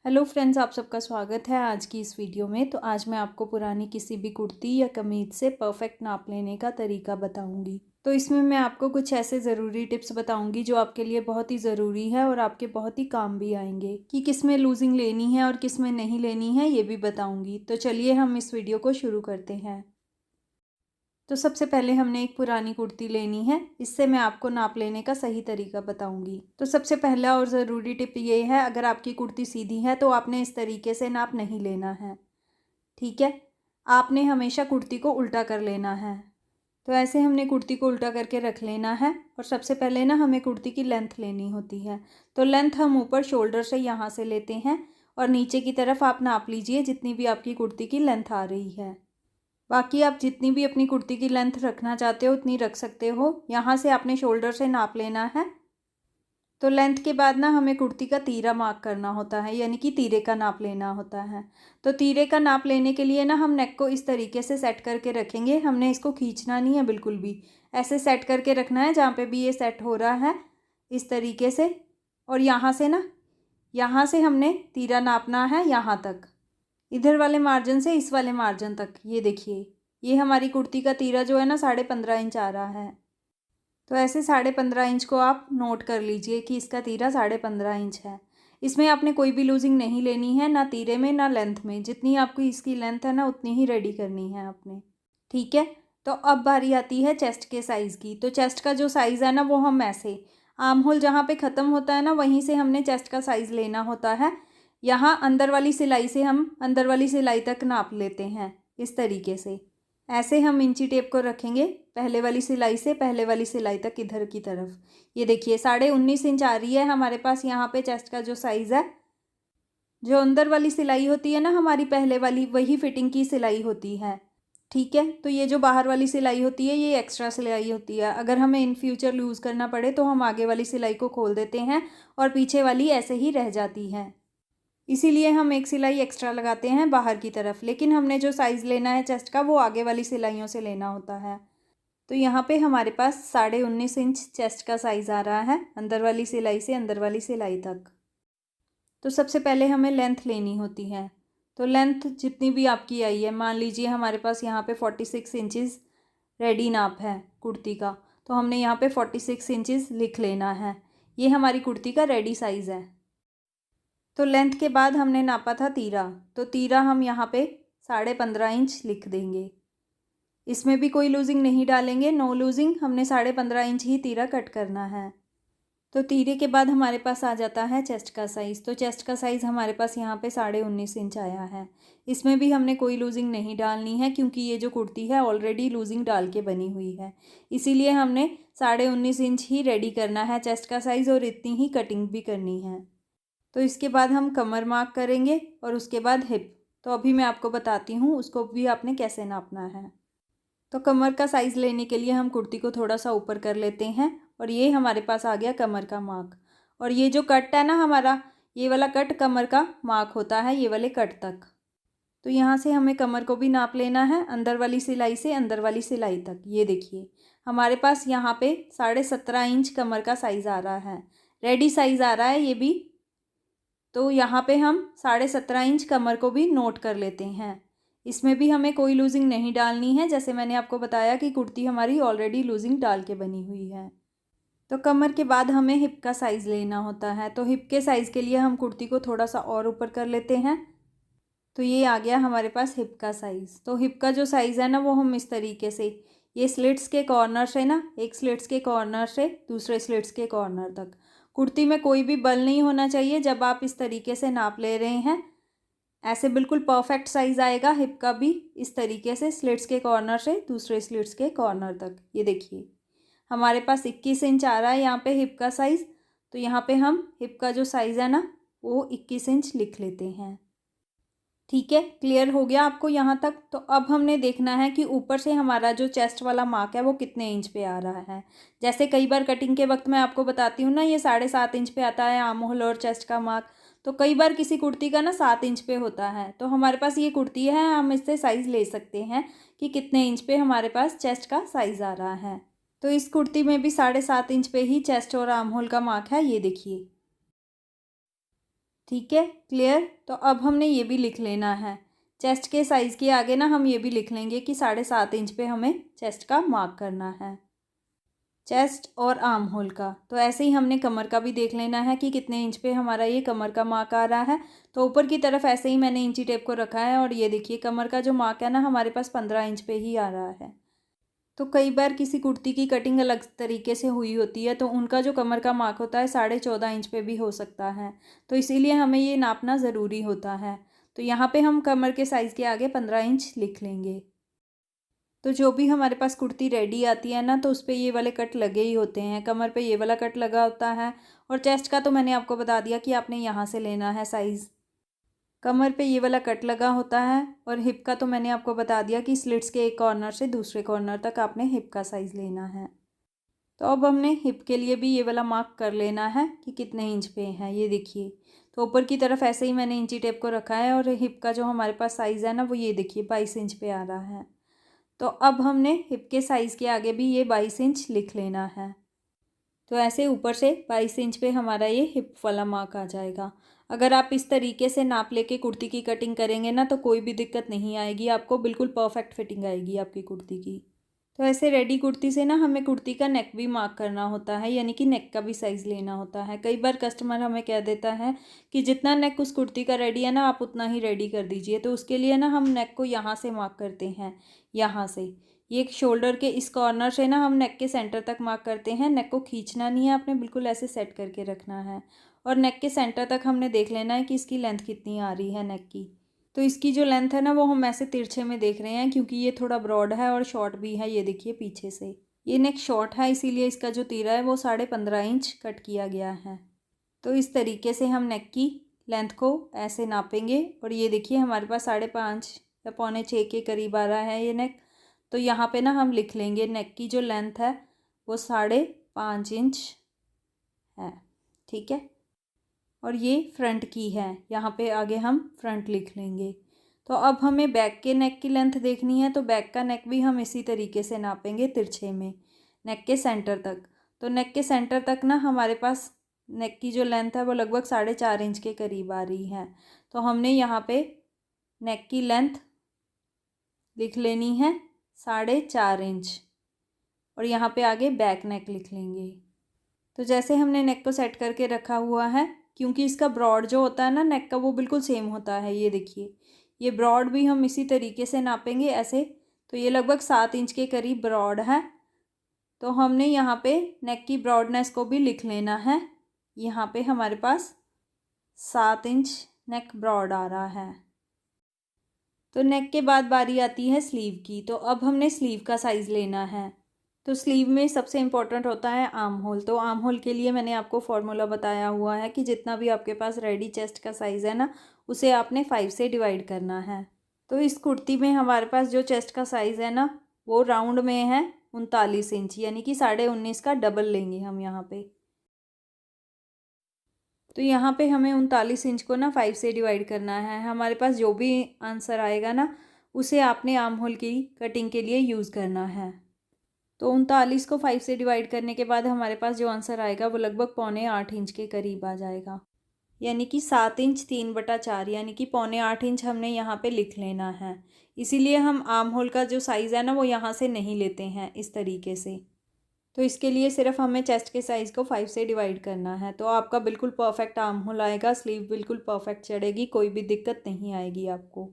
Hello friends, आप सबका स्वागत है आज की इस वीडियो में। तो आज मैं आपको पुरानी किसी भी कुर्ती या कमीज से परफेक्ट नाप लेने का तरीका बताऊंगी। तो इसमें मैं आपको कुछ ऐसे ज़रूरी टिप्स बताऊंगी जो आपके लिए बहुत ही ज़रूरी है और आपके बहुत ही काम भी आएंगे कि किस में लूजिंग लेनी है और किस में नहीं लेनी है, ये भी बताऊंगी। तो चलिए हम इस वीडियो को शुरू करते हैं। तो सबसे पहले हमने एक पुरानी कुर्ती लेनी है। इससे मैं आपको नाप लेने का सही तरीका बताऊंगी। तो सबसे पहला और ज़रूरी टिप ये है, अगर आपकी कुर्ती सीधी है तो आपने इस तरीके से नाप नहीं लेना है। ठीक है, आपने हमेशा कुर्ती को उल्टा कर लेना है। तो ऐसे हमने कुर्ती को उल्टा करके रख लेना है। और सबसे पहले ना हमें कुर्ती की लेंथ लेनी होती है। तो लेंथ हम ऊपर शोल्डर से यहाँ से लेते हैं और नीचे की तरफ आप नाप लीजिए जितनी भी आपकी कुर्ती की लेंथ आ रही है। बाकी आप जितनी भी अपनी कुर्ती की लेंथ रखना चाहते हो उतनी रख सकते हो। यहाँ से आपने शोल्डर से नाप लेना है। तो लेंथ के बाद ना हमें कुर्ती का तीरा मार्क करना होता है, यानी कि तीरे का नाप लेना होता है। तो तीरे का नाप लेने के लिए ना हम नेक को इस तरीके से सेट करके रखेंगे। हमने इसको खींचना नहीं है बिल्कुल भी, ऐसे सेट करके रखना है जहाँ पे भी ये सेट हो रहा है, इस तरीके से। और यहाँ से ना, यहाँ से हमने तीरा नापना है यहाँ तक, इधर वाले मार्जिन से इस वाले मार्जिन तक। ये देखिए, ये हमारी कुर्ती का तीरा जो है ना 15.5 इंच आ रहा है। तो ऐसे 15.5 इंच को आप नोट कर लीजिए कि इसका तीरा 15.5 इंच है। इसमें आपने कोई भी लूजिंग नहीं लेनी है, ना तीरे में ना लेंथ में। जितनी आपकी इसकी लेंथ है ना उतनी ही रेडी करनी है आपने। ठीक है, तो अब बारी आती है चेस्ट के साइज़ की। तो चेस्ट का जो साइज़ है ना वो हम ऐसे, आर्म होल जहाँ पे ख़त्म होता है ना वहीं से हमने चेस्ट का साइज़ लेना होता है। यहाँ अंदर वाली सिलाई से हम अंदर वाली सिलाई तक नाप लेते हैं इस तरीके से। ऐसे हम इंची टेप को रखेंगे पहले वाली सिलाई से पहले वाली सिलाई तक इधर की तरफ। ये देखिए 19.5 इंच आ रही है हमारे पास यहाँ पे चेस्ट का जो साइज़ है। जो अंदर वाली सिलाई होती है ना हमारी पहले वाली, वही फिटिंग की सिलाई होती है। ठीक है, तो ये जो बाहर वाली सिलाई होती है ये एक्स्ट्रा सिलाई होती है। अगर हमें इन फ्यूचर यूज़ करना पड़े तो हम आगे वाली सिलाई को खोल देते हैं और पीछे वाली ऐसे ही रह जाती है। इसीलिए हम एक सिलाई एक्स्ट्रा लगाते हैं बाहर की तरफ, लेकिन हमने जो साइज़ लेना है चेस्ट का वो आगे वाली सिलाइयों से लेना होता है। तो यहाँ पे हमारे पास 19.5 इंच चेस्ट का साइज़ आ रहा है अंदर वाली सिलाई से अंदर वाली सिलाई तक। तो सबसे पहले हमें लेंथ लेनी होती है। तो लेंथ जितनी भी आपकी आई है, मान लीजिए हमारे पास यहाँ पे 46 इंचज़ रेडी नाप है कुर्ती का, तो हमने यहाँ पे 46 इंचज़ लिख लेना है। ये हमारी कुर्ती का रेडी साइज़ है। तो लेंथ के बाद हमने नापा था तीरा, तो तीरा हम यहाँ पे 15.5 इंच लिख देंगे। इसमें भी कोई लूजिंग नहीं डालेंगे, नो लूजिंग। हमने 15.5 इंच ही तीरा कट करना है। तो तीरे के बाद हमारे पास आ जाता है चेस्ट का साइज़। तो चेस्ट का साइज़ हमारे पास यहाँ पे 19.5 इंच आया है। इसमें भी हमने कोई लूजिंग नहीं डालनी है क्योंकि ये जो कुर्ती है ऑलरेडी लूजिंग डाल के बनी हुई है। इसीलिए हमने 19.5 इंच ही रेडी करना है चेस्ट का साइज़, और इतनी ही कटिंग भी करनी है। तो इसके बाद हम कमर मार्क करेंगे और उसके बाद हिप। तो अभी मैं आपको बताती हूँ उसको भी आपने कैसे नापना है। तो कमर का साइज़ लेने के लिए हम कुर्ती को थोड़ा सा ऊपर कर लेते हैं और ये हमारे पास आ गया कमर का मार्क। और ये जो कट है ना हमारा, ये वाला कट कमर का मार्क होता है, ये वाले कट तक। तो यहाँ से हमें कमर को भी नाप लेना है अंदर वाली सिलाई से अंदर वाली सिलाई तक। ये देखिए हमारे पास यहाँ पे 17.5 इंच कमर का साइज़ आ रहा है, रेडी साइज़ आ रहा है ये भी। तो यहाँ पे हम 17.5 इंच कमर को भी नोट कर लेते हैं। इसमें भी हमें कोई लूजिंग नहीं डालनी है, जैसे मैंने आपको बताया कि कुर्ती हमारी ऑलरेडी लूजिंग डाल के बनी हुई है। तो कमर के बाद हमें हिप का साइज़ लेना होता है। तो हिप के साइज़ के लिए हम कुर्ती को थोड़ा सा और ऊपर कर लेते हैं। तो ये आ गया हमारे पास हिप का साइज़। तो हिप का जो साइज़ है ना वो हम इस तरीके से, ये स्लिट्स के कॉर्नर से ना, एक स्लिट्स के कॉर्नर से दूसरे स्लिट्स के कॉर्नर तक, कुर्ती में कोई भी बल नहीं होना चाहिए जब आप इस तरीके से नाप ले रहे हैं। ऐसे बिल्कुल परफेक्ट साइज़ आएगा हिप का भी, इस तरीके से स्लिट्स के कॉर्नर से दूसरे स्लिट्स के कॉर्नर तक। ये देखिए हमारे पास 21 इंच आ रहा है यहाँ पे हिप का साइज़। तो यहाँ पे हम हिप का जो साइज़ है ना वो 21 इंच लिख लेते हैं। ठीक है, क्लियर हो गया आपको यहाँ तक। तो अब हमने देखना है कि ऊपर से हमारा जो चेस्ट वाला मार्क है वो कितने इंच पे आ रहा है। जैसे कई बार कटिंग के वक्त मैं आपको बताती हूँ ना, ये 7.5 इंच पे आता है आर्म होल और चेस्ट का मार्क। तो कई बार किसी कुर्ती का ना 7 इंच पे होता है। तो हमारे पास ये कुर्ती है, हम इससे साइज़ ले सकते हैं कि कितने इंच पे हमारे पास चेस्ट का साइज़ आ रहा है। तो इस कुर्ती में भी 7.5 इंच पे ही चेस्ट और आर्म होल का मार्क है, ये देखिए। ठीक है, क्लियर। तो अब हमने ये भी लिख लेना है, चेस्ट के साइज़ के आगे ना हम ये भी लिख लेंगे कि 7.5 इंच पे हमें चेस्ट का मार्क करना है, चेस्ट और आर्म होल का। तो ऐसे ही हमने कमर का भी देख लेना है कि कितने इंच पे हमारा ये कमर का मार्क आ रहा है। तो ऊपर की तरफ ऐसे ही मैंने इंची टेप को रखा है और ये देखिए कमर का जो मार्क है ना हमारे पास 15 इंच पे ही आ रहा है। तो कई बार किसी कुर्ती की कटिंग अलग तरीके से हुई होती है तो उनका जो कमर का मार्क होता है 14.5 इंच पे भी हो सकता है। तो इसीलिए हमें ये नापना ज़रूरी होता है। तो यहाँ पे हम कमर के साइज़ के आगे 15 इंच लिख लेंगे। तो जो भी हमारे पास कुर्ती रेडी आती है ना तो उस पर ये वाले कट लगे ही होते हैं, कमर पे ये वाला कट लगा होता है। और चेस्ट का तो मैंने आपको बता दिया कि आपने यहाँ से लेना है साइज़, कमर पे ये वाला कट लगा होता है। और हिप का तो मैंने आपको बता दिया कि स्लिट्स के एक कॉर्नर से दूसरे कॉर्नर तक आपने हिप का साइज़ लेना है। तो अब हमने हिप के लिए भी ये वाला मार्क कर लेना है कि कितने इंच पे है, ये देखिए। तो ऊपर की तरफ ऐसे ही मैंने इंची टेप को रखा है और हिप का जो हमारे पास साइज़ है ना वो ये देखिए 22 इंच पे आ रहा है। तो अब हमने हिप के साइज़ के आगे भी ये 22 इंच लिख लेना है। तो ऐसे ऊपर से 22 इंच पे हमारा ये हिप वाला मार्क आ जाएगा। अगर आप इस तरीके से नाप लेके कुर्ती की कटिंग करेंगे ना तो कोई भी दिक्कत नहीं आएगी, आपको बिल्कुल परफेक्ट फिटिंग आएगी आपकी कुर्ती की। तो ऐसे रेडी कुर्ती से ना हमें कुर्ती का नेक भी मार्क करना होता है, यानी कि नेक का भी साइज़ लेना होता है। कई बार कस्टमर हमें कह देता है कि जितना नेक उस कुर्ती का रेडी है ना आप उतना ही रेडी कर दीजिए। तो उसके लिए ना हम नेक को यहाँ से मार्क करते हैं, यहाँ से ये शोल्डर के इस कॉर्नर से ना हम नेक के सेंटर तक मार्क करते हैं। नेक को खींचना नहीं है, आपने बिल्कुल ऐसे सेट करके रखना है। और नेक के सेंटर तक हमने देख लेना है कि इसकी लेंथ कितनी आ रही है नेक की। तो इसकी जो लेंथ है ना वो हम ऐसे तिरछे में देख रहे हैं क्योंकि ये थोड़ा ब्रॉड है और शॉर्ट भी है, ये देखिए पीछे से ये नेक शॉर्ट है इसीलिए इसका जो तीरा है वो 15.5 इंच कट किया गया है। तो इस तरीके से हम नेक की लेंथ को ऐसे नापेंगे और ये देखिए हमारे पास 5.5 या 5.25 के करीब आ रहा है ये नेक। तो यहाँ पे ना हम लिख लेंगे नेक की जो लेंथ है वो 5.5 इंच है, ठीक है। और ये फ्रंट की है, यहाँ पे आगे हम फ्रंट लिख लेंगे। तो अब हमें बैक के नेक की लेंथ देखनी है, तो बैक का नेक भी हम इसी तरीके से नापेंगे तिरछे में नेक के सेंटर तक। तो नेक के सेंटर तक ना हमारे पास नेक की जो लेंथ है वो लगभग 4.5 इंच के करीब आ रही है। तो हमने यहाँ पे नेक की लेंथ लिख लेनी है 4.5 इंच और यहाँ पे आगे बैक नेक लिख लेंगे। तो जैसे हमने नेक को सेट करके रखा हुआ है, क्योंकि इसका ब्रॉड जो होता है ना नेक का वो बिल्कुल सेम होता है, ये देखिए ये ब्रॉड भी हम इसी तरीके से नापेंगे ऐसे। तो ये लगभग 7 इंच के करीब ब्रॉड है। तो हमने यहाँ पे नेक की ब्रॉडनेस को भी लिख लेना है। यहाँ पे हमारे पास 7 इंच नेक ब्रॉड आ रहा है। तो नेक के बाद बारी आती है स्लीव की। तो अब हमने स्लीव का साइज़ लेना है। तो स्लीव में सबसे इम्पोर्टेंट होता है आर्म होल। तो आर्म होल के लिए मैंने आपको फॉर्मूला बताया हुआ है कि जितना भी आपके पास रेडी चेस्ट का साइज़ है ना उसे आपने 5 से डिवाइड करना है। तो इस कुर्ती में हमारे पास जो चेस्ट का साइज़ है ना वो राउंड में है 39 इंच, यानी कि 19.5 का डबल लेंगे हम यहाँ पे। तो यहाँ पे हमें 39 इंच को ना 5 से डिवाइड करना है। हमारे पास जो भी आंसर आएगा ना उसे आपने आर्म होल की कटिंग के लिए यूज़ करना है। तो 39 को 5 से डिवाइड करने के बाद हमारे पास जो आंसर आएगा वो लगभग 7.25 इंच के करीब आ जाएगा, यानी कि 7 इंच 3/4, यानी कि 7.25 इंच हमने यहाँ पे लिख लेना है। इसीलिए हम आर्म होल का जो साइज़ है ना वो यहाँ से नहीं लेते हैं इस तरीके से। तो इसके लिए सिर्फ हमें चेस्ट के साइज़ को 5 से डिवाइड करना है। तो आपका बिल्कुल परफेक्ट आर्म होल आएगा, स्लीव बिल्कुल परफेक्ट चढ़ेगी, कोई भी दिक्कत नहीं आएगी आपको।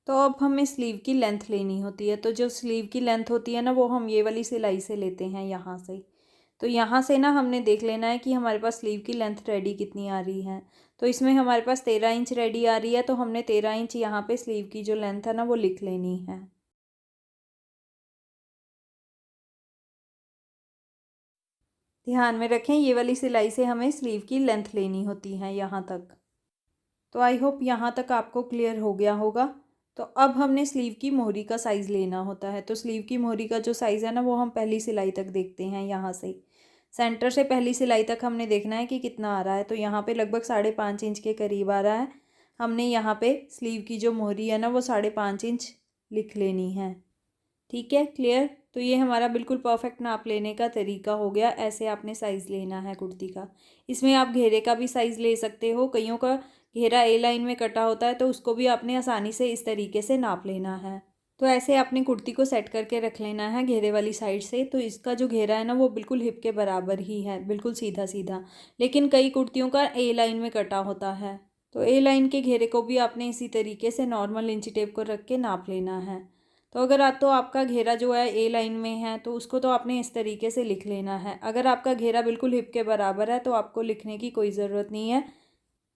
तो अब हमें स्लीव की लेंथ लेनी होती है। तो जो स्लीव की लेंथ होती है ना वो हम ये वाली सिलाई से लेते हैं यहाँ से। तो यहाँ से ना हमने देख लेना है कि हमारे पास स्लीव की लेंथ रेडी कितनी आ रही है। तो इसमें हमारे पास 13 इंच रेडी आ रही है, तो हमने 13 इंच यहाँ पे स्लीव की जो लेंथ है ना वो लिख लेनी है। ध्यान में रखें ये वाली सिलाई से हमें स्लीव की लेंथ लेनी होती है यहाँ तक। तो आई होप यहाँ तक आपको क्लियर हो गया होगा। तो अब हमने स्लीव की मोहरी का साइज़ लेना होता है। तो स्लीव की मोहरी का जो साइज़ है ना वो हम पहली सिलाई तक देखते हैं। यहाँ से सेंटर से पहली सिलाई तक हमने देखना है कि कितना आ रहा है। तो यहाँ पे लगभग 5.5 इंच के करीब आ रहा है। हमने यहाँ पे स्लीव की जो मोहरी है ना वो 5.5 इंच लिख लेनी है। ठीक है, क्लियर। तो ये हमारा बिल्कुल परफेक्ट नाप लेने का तरीका हो गया। ऐसे आपने साइज़ लेना है कुर्ती का। इसमें आप घेरे का भी साइज़ ले सकते हो। कईयों का घेरा ए लाइन में कटा होता है तो उसको भी आपने आसानी से इस तरीके से नाप लेना है। तो ऐसे आपने कुर्ती को सेट करके रख लेना है घेरे वाली साइड से। तो इसका जो घेरा है ना वो बिल्कुल हिप के बराबर ही है, बिल्कुल सीधा सीधा। लेकिन कई कुर्तियों का ए लाइन में कटा होता है, तो ए लाइन के घेरे को भी आपने इसी तरीके से नॉर्मल इंची टेप को रख के नाप लेना है। तो अगर आपका घेरा जो है ए लाइन में है तो उसको तो आपने इस तरीके से लिख लेना है। अगर आपका घेरा बिल्कुल हिप के बराबर है तो आपको लिखने की कोई ज़रूरत नहीं है।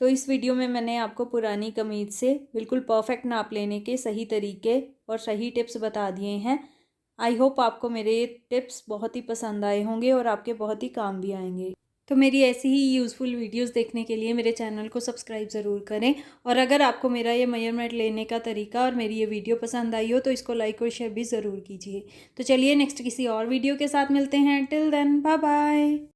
तो इस वीडियो में मैंने आपको पुरानी कमीज से बिल्कुल परफेक्ट नाप लेने के सही तरीके और सही टिप्स बता दिए हैं। आई होप आपको मेरे ये टिप्स बहुत ही पसंद आए होंगे और आपके बहुत ही काम भी आएंगे। तो मेरी ऐसी ही यूज़फुल वीडियोस देखने के लिए मेरे चैनल को सब्सक्राइब ज़रूर करें। और अगर आपको मेरा ये मेजरमेंट लेने का तरीका और मेरी ये वीडियो पसंद आई हो तो इसको लाइक और शेयर भी ज़रूर कीजिए। तो चलिए नेक्स्ट किसी और वीडियो के साथ मिलते हैं। Till then bye bye.